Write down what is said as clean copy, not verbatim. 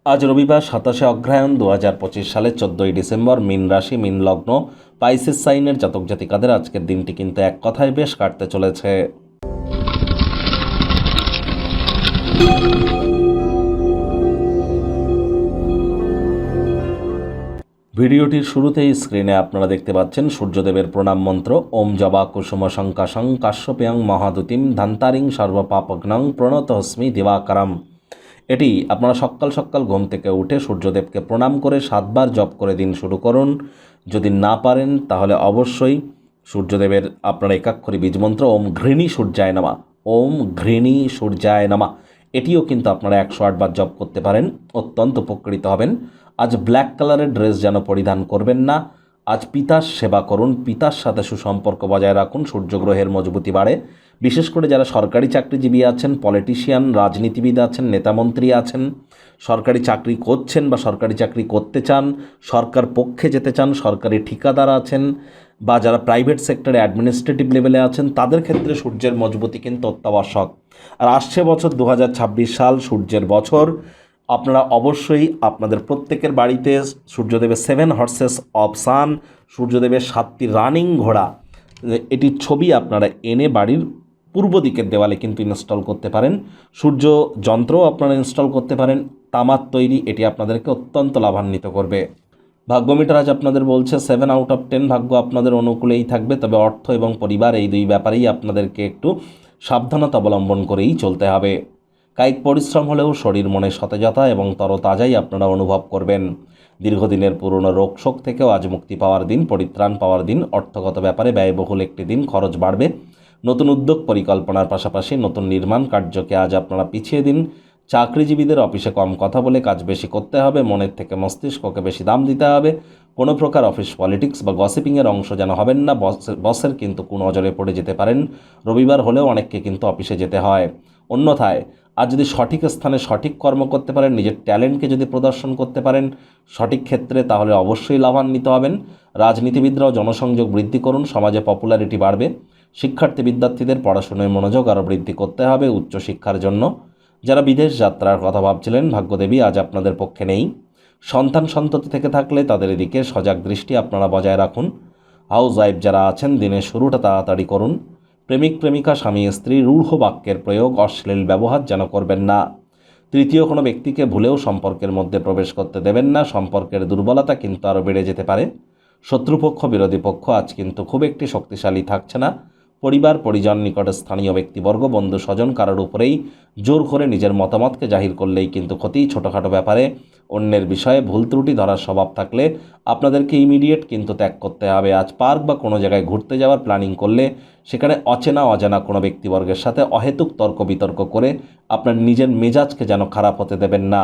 আজ রবিবার 27শে অগ্রহায়ণ 2025 সালের 14ই ডিসেম্বর। মীন রাশি, মীন লগ্ন, পাইসেস সাইনের জাতক জাতিকাদের আজকের দিনটি কিন্তু এক কথায় বেশ কাটতে চলেছে। ভিডিওটির শুরুতেই স্ক্রিনে আপনারা দেখতে পাচ্ছেন সূর্যদেবের প্রণাম মন্ত্র। ওম জবা কুসুম শঙ্কাশং কাশ্যপেয়ং মহাদুতিম ধান্তারিং সর্বপাপঘ্নং প্রণতহস্মি দিবাকারম। এটি আপনারা সকাল সকাল ঘুম থেকে উঠে সূর্যদেবকে প্রণাম করে 7 বার জপ করে দিন শুরু করুন। যদি না পারেন তাহলে অবশ্যই সূর্যদেবের আপনারা একাক্ষরী বীজমন্ত্র ওম ঘৃণী সূর্যায় নমঃ, ওম ঘৃণী সূর্যায় নমঃ, এটিও কিন্তু আপনারা 108 বার জপ করতে পারেন, অত্যন্ত উপকৃত হবেন। আজ ব্ল্যাক কালারের ড্রেস যেন পরিধান করবেন না। আজ পিতার সেবা করুন, পিতার সাথে সুসম্পর্ক বজায় রাখুন, সূর্যগ্রহের মজবুতি বাড়ে। বিশেষ করে যারা সরকারি চাকরিজীবী আছেন, পলিটিশিয়ান, রাজনীতিবিদ আছেন, নেতামন্ত্রী আছেন, সরকারি চাকরি করছেন বা সরকারি চাকরি করতে চান, সরকার পক্ষে যেতে চান, সরকারি ঠিকাদার আছেন বা যারা প্রাইভেট সেক্টরে অ্যাডমিনিস্ট্রেটিভ লেভেলে আছেন, তাদের ক্ষেত্রে সূর্যের মজবুতি কিন্তু অত্যাবশ্যক। আর আসছে বছর 2026 সাল, সূর্যের বছর। আপনারা অবশ্যই আপনাদের প্রত্যেকের বাড়িতে সূর্যদেবের 7 হর্সেস অফ সান, সূর্যদেবের 7টি রানিং ঘোড়া, এটির ছবি আপনারা এনে বাড়ির পূর্ব দিকের দেওয়ালে কিন্তু ইনস্টল করতে পারেন। সূর্য যন্ত্রও আপনারা ইনস্টল করতে পারেন, তামার তৈরি, এটি আপনাদেরকে অত্যন্ত লাভান্বিত করবে। ভাগ্যমিটার আজ আপনাদের বলছে 7 আউট অফ 10 ভাগ্য আপনাদের অনুকূলেই থাকবে, তবে অর্থ এবং পরিবার এই দুই ব্যাপারেই আপনাদেরকে একটু সাবধানতা অবলম্বন করেই চলতে হবে। কায়িক পরিশ্রম হলেও শরীর মনে সতেজতা এবং তরতাজাই আপনারা অনুভব করবেন। দীর্ঘদিনের পুরনো রোগশোক থেকেও আজ মুক্তি পাওয়ার দিন, পরিত্রাণ পাওয়ার দিন। অর্থগত ব্যাপারে ব্যয়বহুল একটি দিন, খরচ বাড়বে। নতুন উদ্যোগ পরিকল্পনার পাশাপাশি নতুন নির্মাণ কার্যকে আজ আপনারা পিছিয়ে দিন। চাকরিজীবীদের অফিসে কম কথা বলে কাজ বেশি করতে হবে, মনের থেকে মস্তিষ্ককে বেশি দাম দিতে হবে। কোনো প্রকার অফিস পলিটিক্স বা গসিপিংয়ের অংশ যেন হবেন না, বসের কিন্তু কুনজরে পড়ে যেতে পারেন। রবিবার হলেও অনেককে কিন্তু অফিসে যেতে হয়। অন্যথায় আজ যদি সঠিক স্থানে সঠিক কর্ম করতে পারেন, নিজের ট্যালেন্টকে যদি প্রদর্শন করতে পারেন সঠিক ক্ষেত্রে, তাহলে অবশ্যই লাভান্বিত হবেন। রাজনীতিবিদরাও জনসংযোগ বৃদ্ধি করুন, সমাজে পপুলারিটি বাড়বে। শিক্ষার্থী বিদ্যার্থীদের পড়াশোনায় মনোযোগ আরও বৃদ্ধি করতে হবে উচ্চশিক্ষার জন্য। যারা বিদেশ যাত্রার কথা ভাবছিলেন, ভাগ্যদেবী আজ আপনাদের পক্ষে নেই। সন্তান সন্ততি থেকে থাকলে তাদের এদিকে সজাগ দৃষ্টি আপনারা বজায় রাখুন। হাউস ওয়াইফ যারা আছেন, দিনের শুরুটা তাড়াতাড়ি করুন। প্রেমিক প্রেমিকা, স্বামী স্ত্রী রূঢ় বাক্যের প্রয়োগ, অশ্লীল ব্যবহার যেন করবেন না। তৃতীয় কোনো ব্যক্তিকে ভুলেও সম্পর্কের মধ্যে প্রবেশ করতে দেবেন না, সম্পর্কের দুর্বলতা কিন্তু আরও বেড়ে যেতে পারে। শত্রুপক্ষ, বিরোধী পক্ষ আজ কিন্তু খুব একটি শক্তিশালী থাকছে না। পরিবার, পরিজন, নিকটে স্থানীয় ব্যক্তিবর্গ, বন্ধু স্বজন কারোর উপরেই জোর করে নিজের মতামতকে জাহির করলেই কিন্তু ক্ষতি। ছোটোখাটো ব্যাপারে অন্যের বিষয়ে ভুল ত্রুটি ধরার স্বভাব থাকলে আপনাদেরকে ইমিডিয়েট কিন্তু ত্যাগ করতে হবে। আজ পার্ক বা কোনো জায়গায় ঘুরতে যাওয়ার প্ল্যানিং করলে সেখানে অজানা কোনো ব্যক্তিবর্গের সাথে অহেতুক তর্ক বিতর্ক করে আপনার নিজের মেজাজকে যেন খারাপ হতে দেবেন না।